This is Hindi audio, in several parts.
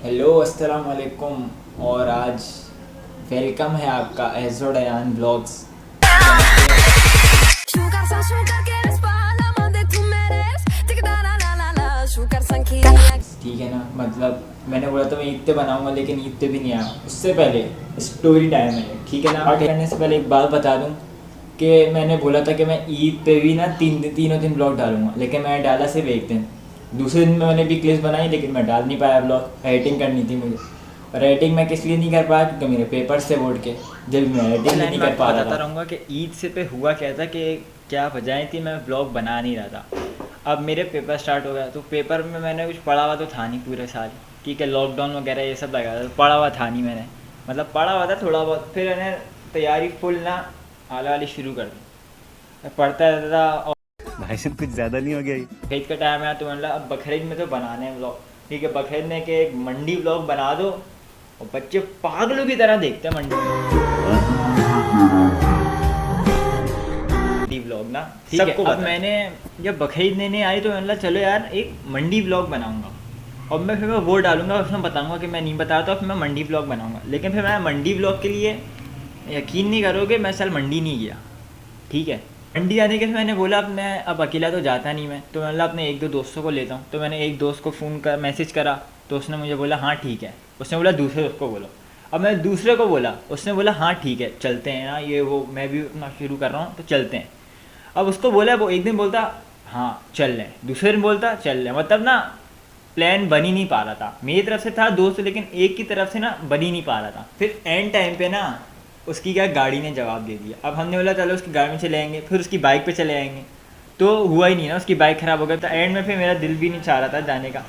हेलो अस्सलाम वालेकुम। और आज वेलकम है आपका एजो डयान blogs. Sugar sa sugar quieres pa' la mande tú meres. Tic da la la la la. Sugar san ठीक है ना, मतलब मैंने बोला था मैं ईद पे बनाऊंगा, लेकिन ईद पे भी नहीं आया। उससे पहले स्टोरी टाइम है, ठीक है ना। स्टार्ट करने से पहले एक बात बता दूं कि मैंने बोला था कि मैं ईद पे भी ना तीनों दिन ब्लॉग डालूंगा, लेकिन मैंने डाला सिर्फ एक दिन। दूसरे दिन में मैंने भी क्लिप्स बनाई, लेकिन मैं डाल नहीं पाया ब्लॉग। एडिटिंग करनी थी मुझे, और एडिटिंग मैं किस लिए नहीं कर पाया, क्योंकि मेरे पेपर्स थे बोर्ड के, जब मैं एडिटिंग नहीं कर पा रहा था। रहूँगा कि ईद से पे हुआ क्या था, कि क्या वजह थी मैं ब्लॉग बना नहीं रहा था। अब मेरे पेपर स्टार्ट हो गया, तो पेपर में मैंने कुछ पढ़ा हुआ तो था नहीं पूरे साल, ठीक है। लॉकडाउन वगैरह ये सब लगा था, तो पढ़ा हुआ था नहीं मैंने, मतलब पढ़ा हुआ था थोड़ा बहुत। फिर मैंने तैयारी फुल ना आला वाली शुरू कर दी, मैं पढ़ता रहता था। और भाई साहब कुछ ज़्यादा नहीं हो गया ये? बकरीद का टाइम है, तो मतलब अब बकरीद में तो बनाने हैं ब्लॉग, ठीक है। बकरीद में के एक मंडी ब्लॉग बना दो, और बच्चे पागलों की तरह देखते हैं मंडी ब्लॉग ना, ठीक है। अब मैंने जब बकरीद लेने आई तो मैंने चलो यार एक मंडी ब्लॉग बनाऊंगा, और मैं फिर मैं वो डालूंगा, उसमें बताऊंगा कि मैं नहीं बताया था, फिर मैं मंडी ब्लॉग बनाऊंगा। लेकिन फिर मैं मंडी ब्लॉग के लिए, यकीन नहीं करोगे, मैं साल मंडी नहीं गया, ठीक है। मंडी जाने के फिर मैंने बोला अब मैं अब अकेला तो जाता नहीं मैं, तो मैंने अपने एक दो दोस्तों को लेता हूँ। तो मैंने एक दोस्त को फ़ोन कर मैसेज करा, तो उसने मुझे बोला हाँ ठीक है। उसने बोला दूसरे दोस्त को बोलो। अब मैं दूसरे को बोला, उसने बोला हाँ ठीक है चलते हैं ना, ये वो मैं भी अपना शुरू कर रहा हूँ तो चलते हैं। अब उसको बोला, वो एक दिन बोलता हाँ चल रहे हैं, दूसरे दिन बोलता चल रहे हैं, मतलब ना प्लान बन ही नहीं पा रहा था। मेरी तरफ से था दोस्त, लेकिन एक की तरफ से ना बन ही नहीं पा रहा था। फिर एंड टाइम पे ना उसकी क्या गाड़ी ने जवाब दे दिया। अब हमने बोला चलो उसकी गाड़ी में चले आएंगे, फिर उसकी बाइक पे चले आएंगे, तो हुआ ही नहीं ना, उसकी बाइक ख़राब हो गई। तो एंड में फिर मेरा दिल भी नहीं चाह रहा था जाने का,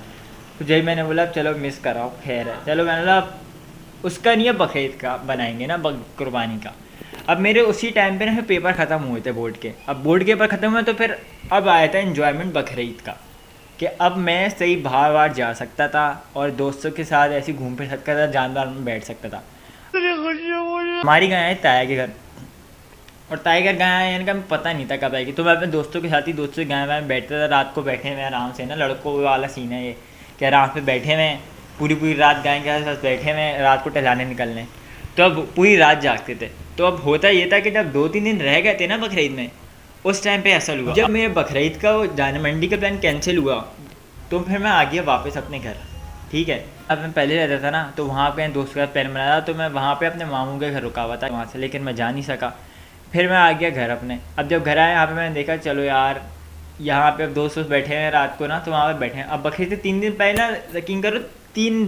तो जब मैंने बोला चलो मिस कराओ, खैर है चलो। मैंने बोला उसका नहीं है, बकरीद का बनाएंगे ना, कुर्बानी का। अब मेरे उसी टाइम पे ना फिर पेपर ख़त्म हुए थे बोर्ड के। अब बोर्ड के पेपर ख़त्म हुए, तो फिर अब आया था इन्जॉयमेंट बकरीद का, कि अब मैं सही बाहर बाहर जा सकता था, और दोस्तों के साथ ऐसे घूम फिर सकता था, जानदार में बैठ सकता था। हमारी गाय है ताया के घर, और ताया के घर गाय आए, इनका पता नहीं था कब आएगी। तो मैं अपने दोस्तों के साथ ही, दोस्तों की गाय में बैठता था। रात को बैठे हुए आराम से ना, लड़कों वाला सीन है ये, कि आराम से बैठे हुए पूरी पूरी रात गाय के साथ बैठे हुए, रात को टहलाने निकलने। तो अब पूरी रात जागते थे। तो अब होता ये था कि जब 2-3 दिन रह गए थे ना बकरीद में, उस टाइम पे ऐसा हुआ, जब मेरे बकरीद का वो जाने मंडी का प्लान कैंसिल हुआ, तो फिर मैं आ गया वापस अपने घर, ठीक है। अब मैं पहले रहता था ना, तो वहाँ पे दोस्त का प्लान बनाया था, तो मैं वहाँ पे अपने मामू के घर रुका हुआ था वहाँ से, लेकिन मैं जा नहीं सका। फिर मैं आ गया घर अपने। अब जब घर आया, यहाँ पे मैंने देखा चलो यार यहाँ पे अब दोस्त बैठे हैं रात को ना, तो वहाँ पे बैठे हैं। अब बकरीद से 3 दिन पहले ना, यकीन करो 3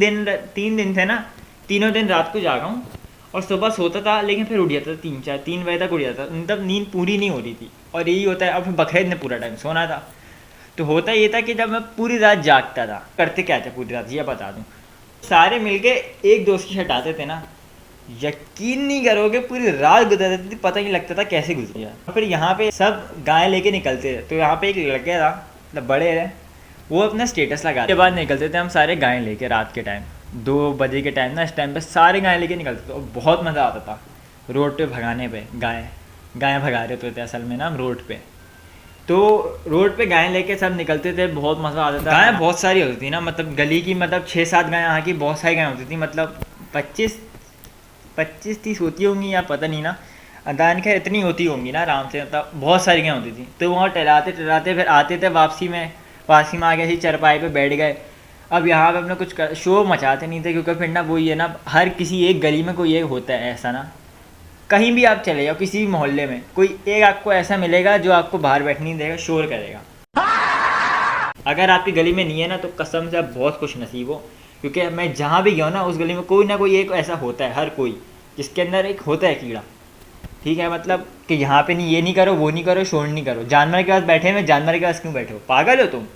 दिन थे ना, तीनों दिन रात को जागा हूँ, और सुबह सोता था, लेकिन फिर उठ जाता था 3 बजे तक उठ जाता था, मतलब नींद पूरी नहीं हो रही थी। और यही होता है। अब फिर बकरीद में पूरा टाइम सोना था, तो होता ये था कि जब मैं पूरी रात जागता था, करते क्या था पूरी रात ये बता दूं, सारे मिलके एक दोस्त की हटाते थे ना, यकीन नहीं करोगे पूरी रात गुजर जाती थी, पता नहीं लगता था कैसे गुजर गया। फिर यहाँ पे सब गाय लेके निकलते थे, तो यहाँ पे एक लड़के था, मतलब बड़े है, वो अपना स्टेटस लगाते के बाद निकलते थे हम सारे गाय लेके रात के टाइम, 2 बजे के टाइम ना, इस टाइम पे सारे गाय लेके निकलते थे, और बहुत मज़ा आता था रोड पे भगाने पे। गाय भगा रहे होते थे असल में ना हम रोड पे, तो रोड पे गायें लेके सब निकलते थे, बहुत मज़ा आता था। गायें बहुत सारी होती थी ना, मतलब गली की, मतलब 6-7 गायें यहाँ की बहुत सारी गायें होती थी, मतलब 25-30 होती होंगी या पता नहीं ना, अदान खैर इतनी होती होंगी ना आराम से, मतलब बहुत सारी गायें होती थी। तो वहाँ टहलाते टहलाते फिर आते थे वापसी में आ गए, चरपाई पे बैठ गए। अब यहाँ पे अपने कुछ शो मचाते नहीं थे, क्योंकि फिर ना वही है ना, हर किसी एक गली में कोई एक होता है ऐसा ना, कहीं भी आप चले जाओ किसी भी मोहल्ले में, कोई एक आपको ऐसा मिलेगा जो आपको बाहर बैठने नहीं देगा, शोर करेगा। अगर आपकी गली में नहीं है ना, तो कसम से आप बहुत खुश नसीब हो, क्योंकि मैं जहाँ भी गया हूँ ना, उस गली में कोई ना कोई एक ऐसा होता है, हर कोई जिसके अंदर एक होता है कीड़ा, ठीक है। मतलब कि यहाँ पे नहीं, ये नहीं करो, वो नहीं करो, शोर नहीं करो। जानवर के पास बैठे हुए, जानवर के पास क्यों बैठे हो, पागल हो तुम,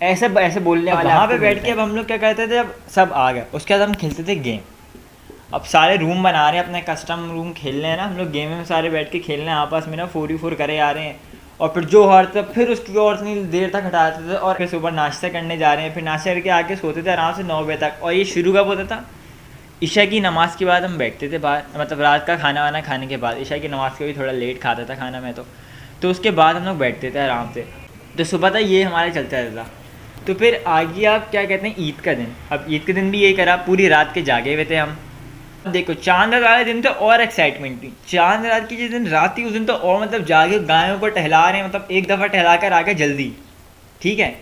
ऐसे बोलने वाले। वहाँ पे बैठ के अब हम लोग क्या करते थे, अब सब आ गए, उसके बाद हम खेलते थे गेम। अब सारे रूम बना रहे हैं, अपने कस्टम रूम खेल रहे हैं ना हम लोग, गेम में सारे बैठ के खेल रहे हैं आपस में ना, 4v4 करे आ रहे हैं। और फिर जो हारता फिर उसकी और इतनी देर तक हटाते थे, और फिर सुबह नाश्ता करने जा रहे हैं, फिर नाश्ता करके आके सोते थे आराम से 9 बजे तक। और ये शुरू कब होता था, ईशा की नमाज़ के बाद हम बैठते थे बाहर, मतलब रात का खाना वाना खाने के बाद। ईशा की नमाज़ के भी थोड़ा लेट खाता था खाना मैं, तो उसके बाद हम लोग बैठते थे आराम से। तो सुबह तक ये हमारे चलता रहता था। तो फिर आ गया आप क्या कहते हैं ईद का दिन। अब ईद के दिन भी यही करा, पूरी रात के जागे हुए थे हम। देखो चांद रात वाले दिन तो और एक्साइटमेंट थी, चांद रात की जिस दिन रात थी उस दिन तो और मतलब जाके गायों को टहला रहे हैं, मतलब एक दफ़ा टहला कर आ गए जल्दी, ठीक है।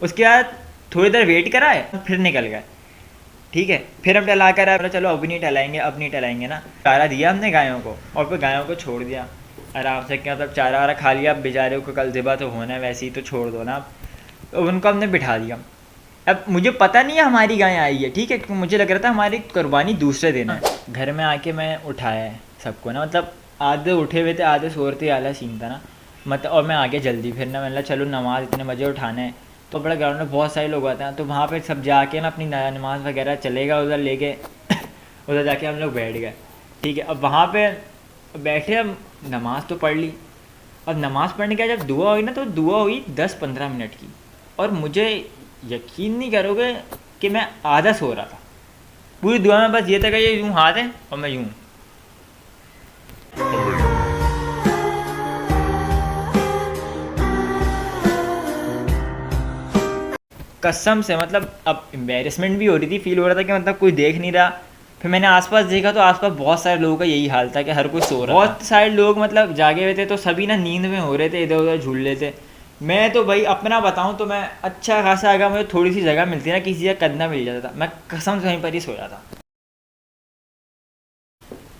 उसके बाद थोड़ी देर वेट कराए फिर निकल गए, ठीक है। फिर हम टहला कर आए, चलो अब नहीं टहलाएंगे ना। चारा दिया हमने गायों को और फिर गायों को छोड़ दिया आराम से, क्या मतलब चारा वारा खा लिया। अब बेचारे को कल ज़िबा तो होना है, वैसे ही तो छोड़ दो ना। अब उनको हमने बिठा दिया। अब मुझे पता नहीं है हमारी गाय आई है, ठीक है, क्योंकि मुझे लग रहा था हमारी कुर्बानी दूसरे दिन है। घर में आके मैं उठाया है सबको ना, मतलब आधे उठे हुए थे आधे सो रहे थे, आला सीन था ना मतलब। और मैं आगे जल्दी फिर ना मतलब चलो नमाज़ इतने बजे उठाना है, तो बड़ा ग्राउंड में बहुत सारे लोग आते हैं, तो वहाँ पे सब जाके ना अपनी नमाज़ वगैरह चलेगा उधर लेके उधर जाके हम लोग बैठ गए, ठीक है। अब वहाँ पे बैठे, अब नमाज़ तो पढ़ ली। अब नमाज़ पढ़ने के बाद जब दुआ हुई ना, तो दुआ हुई 10-15 मिनट की, और मुझे यकीन नहीं करोगे कि मैं आधा सो रहा था। पूरी दुआ में बस ये था कि ये यूँ हाथ है और मैं यूँ। कसम से मतलब अब एम्बेरसमेंट भी हो रही थी, फील हो रहा था कि मतलब कोई देख नहीं रहा। फिर मैंने आसपास देखा तो आसपास बहुत सारे लोगों का यही हाल था कि हर कोई सो रहा था। बहुत सारे लोग मतलब जागे हुए थे, तो सभी ना नींद में हो रहे थे, इधर उधर झूल रहे थे। मैं तो भाई अपना बताऊं तो मैं अच्छा खासा, अगर मुझे थोड़ी सी जगह मिलती ना, किसी जगह कदना मिल जाता था, मैं कसम से वहीं पर ही सोया था।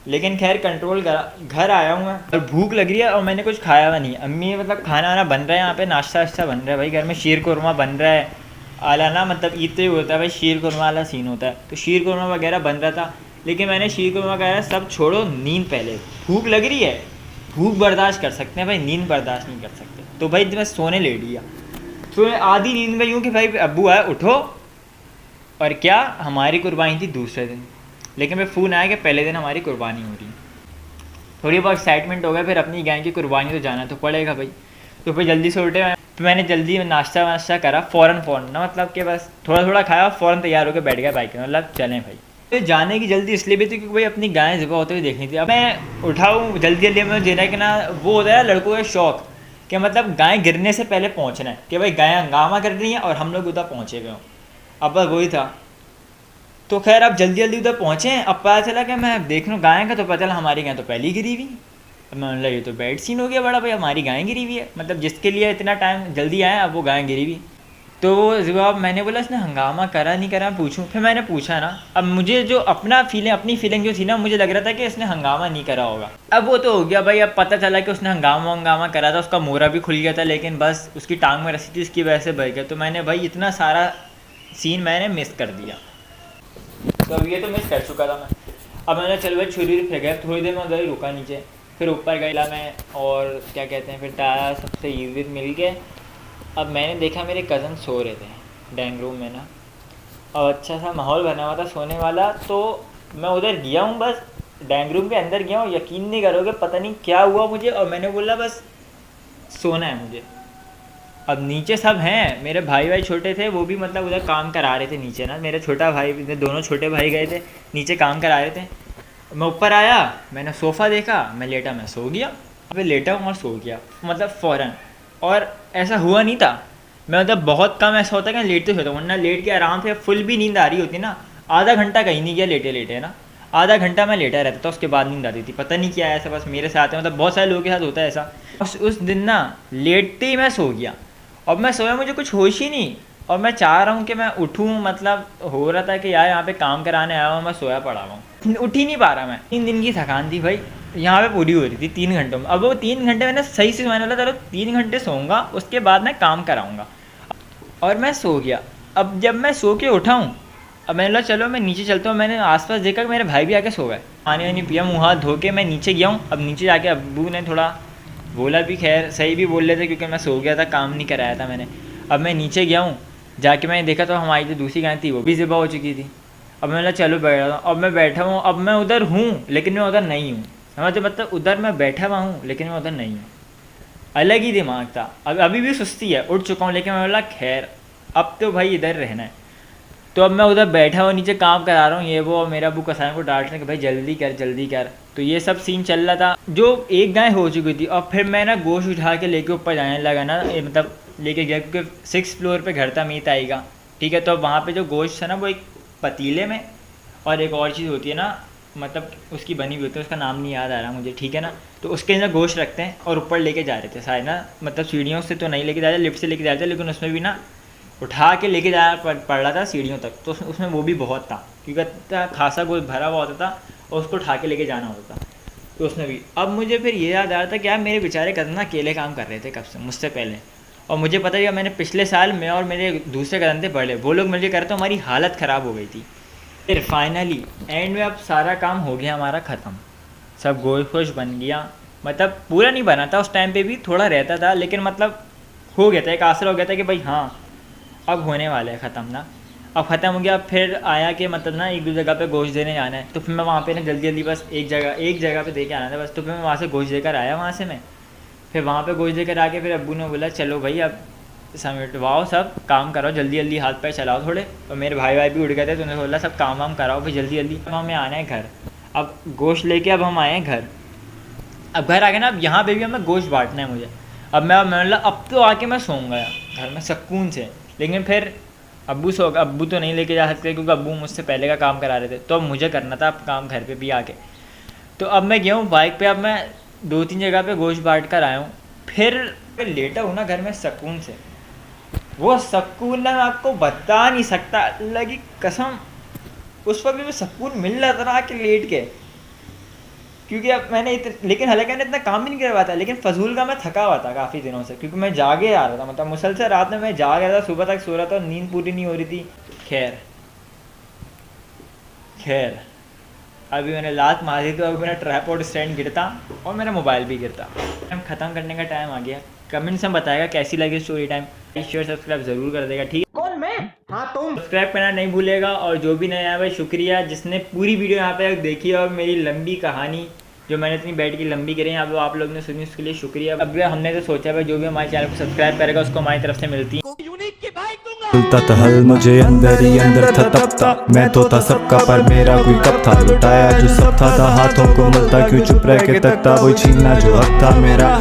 लेकिन खैर कंट्रोल करा, घर आया हूँ मैं और भूख लग रही है और मैंने कुछ खाया हुआ नहीं। अम्मी मतलब खाना वाना बन रहा है यहाँ पे, नाश्ता वाश्ता बन रहा है भाई घर में, शीर कुरमा बन रहा है आला ना, मतलब ईद तो ही होता है भाई, शीर कुरमा वाला सीन होता है, तो शीर कुरमा वगैरह बन रहा था। लेकिन मैंने शीर कुरमा वगैरह सब छोड़ो, नींद पहले। भूख लग रही है, भूख बर्दाश्त कर सकते हैं भाई, नींद बर्दाश्त नहीं कर सकते। तो भाई मैं सोने लेट गया, तो आधी नींद में यूँ कि भाई अब्बू आए उठो, और क्या हमारी कुर्बानी थी दूसरे दिन। लेकिन मैं फ़ोन आया कि पहले दिन हमारी कुर्बानी हो रही है। थोड़ी बहुत एक्साइटमेंट हो गया, फिर अपनी गाय की कुर्बानी तो जाना तो पड़ेगा भाई। तो फिर जल्दी से उठे, तो मैंने जल्दी नाश्ता वाश्ता करा, फ़ौरन ना, मतलब कि बस थोड़ा थोड़ा खाया, फ़ौरन तैयार होकर बैठ गया बाइक में, मतलब चलें भाई। तो जाने की जल्दी इसलिए भी थी क्योंकि भाई अपनी गाय ज़िबा होते हुए देखनी थी। अब मैं उठाऊँ जल्दी जल्दी में देना कि ना, वो होता है लड़कों का शौक़ कि मतलब गाय गिरने से पहले पहुँचना है, कि भाई गाय हंगामा कर रही हैं और हम लोग उधर पहुँचे हुए हों। अब बस वही था। तो खैर अब जल्दी जल्दी उधर पहुँचे। अब पता चला कि मैं देख लूँ गाय का, तो पता चला हमारी गाय तो पहले ही गिरी हुई। अब मैं बोला ये तो बैड सीन हो गया बड़ा भाई, हमारी गाय गिरी हुई है, मतलब जिसके लिए इतना टाइम जल्दी आया अब वो गाय गिरी हुई। तो जवाब मैंने बोला इसने हंगामा करा नहीं करा पूछूं। फिर मैंने पूछा ना, अब मुझे जो अपनी फीलिंग जो थी ना, मुझे लग रहा था कि इसने हंगामा नहीं करा होगा। अब वो तो हो गया भाई, अब पता चला कि उसने हंगामा करा था, उसका मोरा भी खुल गया था, लेकिन बस उसकी टांग में रस्सी थी, इसकी वजह से बह गया। तो मैंने भाई इतना सारा सीन मैंने मिस कर दिया, तो अब ये तो मिस कर चुका था मैं। अब मैंने चल भाई छुरी फिर गया, थोड़ी देर में उधर ही रुका नीचे, फिर ऊपर गया मैं, और क्या कहते हैं फिर टाया सबसे ईद मिल के। अब मैंने देखा मेरे कज़न सो रहे थे डाइनिंग रूम में ना, और अच्छा सा माहौल बना हुआ था सोने वाला। तो मैं उधर गया हूँ, बस डाइनिंग रूम के अंदर गया हूँ, यकीन नहीं करोगे पता नहीं क्या हुआ मुझे, और मैंने बोला बस सोना है मुझे। अब नीचे सब हैं, मेरे भाई छोटे थे, वो भी मतलब उधर काम करा रहे थे नीचे ना, मेरा छोटा भाई, दोनों छोटे भाई गए थे नीचे काम करा रहे थे। मैं ऊपर आया, मैंने सोफ़ा देखा, मैं लेटा, मैं सो गया। फिर लेटा हूँ और सो गया, मतलब फ़ौरन। और ऐसा हुआ नहीं था, मैं मतलब बहुत कम ऐसा होता है कि लेटते सोता हूँ, वरना लेट के आराम से फुल भी नींद आ रही होती ना, आधा घंटा कहीं नहीं गया लेटे ना, आधा घंटा मैं लेटा रहता था, उसके बाद नींद आती थी। पता नहीं क्या है ऐसा, बस मेरे साथ है, मतलब बहुत सारे लोगों के साथ होता है ऐसा। उस दिन ना लेटते ही मैं सो गया, और मैं सोया, मुझे कुछ होश ही नहीं, और मैं चाह रहा हूँ कि मैं उठूँ, मतलब हो रहा था कि यार यहाँ पे काम कराने आया हूँ, मैं सोया पड़ा हूँ, उठ ही नहीं पा रहा मैं। 3 दिन की थकान थी भाई यहाँ पे पूरी हो रही थी 3 घंटों में। अब वो 3 घंटे मैंने सही से मैंने बोला चलो 3 घंटे सोऊंगा, उसके बाद मैं काम कराऊंगा, और मैं सो गया। अब जब मैं सो के उठा हूँ, अब मैंने बोला चलो मैं नीचे चलता हूँ, मैंने आसपास देखा कि मेरे भाई भी आके सो गए, पानी वानी पिया, मुँह हाथ धो के मैं नीचे गया हूँ। अब नीचे जाके अब्बू ने थोड़ा बोला भी, खैर सही भी बोल रहे थे क्योंकि मैं सो गया था, काम नहीं कराया था मैंने। अब मैं नीचे गया हूँ, जाके मैंने देखा तो हमारी जो दूसरी गाय थी वो भी ज़िबा हो चुकी थी। अब मैंने चलो बैठा हूँ, अब मैं बैठा हूँ, अब मैं उधर हूँ लेकिन मैं उधर नहीं हूँ, समझते, मतलब उधर मैं बैठा हुआ हूँ लेकिन मैं उधर नहीं हूँ। अलग ही दिमाग था। अब अभी भी सुस्ती है, उठ चुका हूँ, लेकिन मैं बोला खैर अब तो भाई इधर रहना है। तो अब मैं उधर बैठा हुआ नीचे काम करा रहा हूँ, ये वो, और मेरा अब्बू कसाई को डांट रहे कि भाई जल्दी कर। तो ये सब सीन चल रहा था। जो एक गाय हो चुकी थी, और फिर मैं ना गोश्त उठा के लेके ऊपर जाने लगा ना, मतलब लेके गया क्योंकि 6th फ्लोर पे घर था मीत आएगा, ठीक है। तो वहाँ पे जो गोश्त था ना वो एक पतीले में, और एक और चीज़ होती है ना, मतलब उसकी बनी हुई होती है, उसका नाम नहीं याद आ रहा मुझे, ठीक है ना। तो उसके अंदर गोश्त रखते हैं और ऊपर लेके जा रहे थे शायद ना, मतलब सीढ़ियों से तो नहीं लेके जा रहे, लिफ्ट से लेके जा रहे थे, लेकिन उसमें भी ना उठा के लेके जाना पड़ रहा था सीढ़ियों तक। तो उसमें वो भी बहुत था क्योंकि इतना खासा गोश्त भरा हुआ होता था और उसको उठा के लेके जाना होता था। तो उसमें भी अब मुझे फिर ये याद आ रहा था कि यार मेरे बेचारे कदम ना अकेले काम कर रहे थे कब से, मुझसे पहले। और मुझे पता है मैंने पिछले साल मैं और मेरे दूसरे कदम थे बड़े, वो लोग मिलकर कर, तो हमारी हालत ख़राब हो गई थी। फिर फाइनली एंड में अब सारा काम हो गया हमारा ख़त्म, सब गोश्त वोश्त बन गया, मतलब पूरा नहीं बना था उस टाइम पे भी, थोड़ा रहता था, लेकिन मतलब हो गया था, एक आसरा हो गया था कि भाई हाँ अब होने वाला है ख़त्म ना। अब ख़त्म हो गया, फिर आया कि मतलब ना एक दो जगह पे गोश्त देने जाना है। तो फिर मैं वहाँ पे ना जल्दी जल्दी बस एक जगह पे दे के आना था बस। तो फिर मैं वहाँ से गोश्त देकर आया, वहाँ से मैं फिर वहाँ पे गोश्त देकर आके फिर अब्बू ने बोला चलो भाई अब समेटवाओ, सब काम कराओ, जल्दी जल्दी हाथ पैर चलाओ थोड़े। और मेरे भाई भी उठ गए थे, तो उन्होंने बोला सब काम वाम कराओ फिर जल्दी जल्दी। अब हमें आना है घर, अब गोश्त लेके अब हम आए हैं घर। अब घर आ गए ना, अब यहाँ पे भी हमें गोश्त बांटना है मुझे। अब मैं बोला अब तो आके मैं सोऊंगा घर में सुकून से, लेकिन फिर अब्बू तो नहीं लेके जा सकते क्योंकि अब्बू मुझसे पहले का काम करा रहे थे, तो अब मुझे करना था अब काम घर पे भी आके। तो अब मैं गया हूँ बाइक पे, अब मैं 2-3 जगह पे गोश्त बांट कर आया हूँ। फिर लेटा हूँ ना घर में सुकून से, वो सुकून ना मैं आपको बता नहीं सकता, लगी कसम उस वक्त भी मैं सुकून मिल रहा था ना आके लेट के। क्योंकि अब मैंने लेकिन हालांकि मैंने इतना काम भी नहीं करवाया था, लेकिन फजूल का मैं थका हुआ था काफ़ी दिनों से, क्योंकि मैं जागे आ रहा था, मतलब मुसलसल रात में मैं जाग रहा था, सुबह तक सो रहा था, नींद पूरी नहीं हो रही थी। खैर अभी मैंने लात मारी तो अभी मेरा ट्राइपॉड स्टैंड गिरता और मेरा मोबाइल भी गिरता। टाइम ख़त्म करने का टाइम आ गया। कमेंट्स में बताएगा कैसी लगी स्टोरी टाइम, शेयर सब्सक्राइब ज़रूर कर देगा, ठीक है। कौन मैं? हाँ तुम। सब्सक्राइब करना नहीं भूलेगा, और जो भी नया है भाई शुक्रिया जिसने पूरी वीडियो यहाँ पे देखी है, और मेरी लंबी कहानी जो मैंने इतनी बैठ की लंबी करी है आप लोग ने सुनी, उसके लिए शुक्रिया। अब हमने तो सोचा भाई जो भी हमारे चैनल को सब्सक्राइब करेगा उसको हमारी तरफ से मिलती है। खुलता था हल मुझे अंदर ही अंदर था तपता, मैं तो था सबका पर मेरा कोई कब था, लुटाया जो सब था हाथों को मिलता, क्यों चुप रह के तकता, वही छीनना जो हक था मेरा।